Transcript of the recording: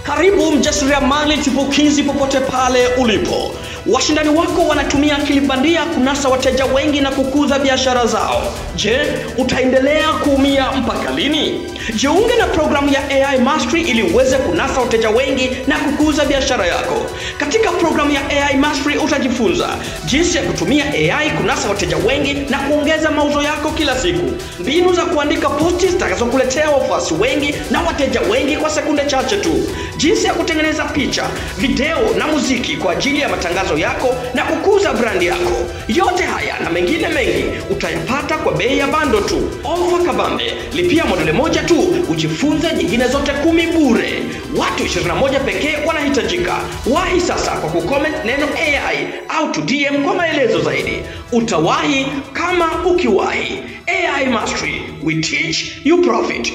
Karibu mjasiriamali chipukizi popote pale ulipo. Washindani wako wanatumia akili bandia kunasa wateja wengi na kukuza biashara zao. Je, utaendelea kuumia mpaka lini? Jiunge na programu ya AI Mastery ili uweze kunasa wateja wengi na kukuza biashara yako. Katika programu ya AI Mastery utajifunza jinsi ya kutumia AI kunasa wateja wengi na kuongeza mauzo yako kila siku. Mbinu za kuandika posti zitakazokuletea wafuasi wengi na wateja wengi kwa sekunde chache tu. Jinsi ya kutengeneza picha, video na muziki kwa ajili ya matangazo yako na kukuza brand yako. Yote haya na mengine mengi utayapata kwa bei ya bando tu. Ofa kabambe, lipia module moja tu, ujifunze nyingine zote 10 bure. Watu 21 pekee wanahitajika. Wahi sasa kwa kucomment neno AI au to DM kwa maelezo zaidi. Utawahi kama ukiwahi. AI Mastery, we teach you profit.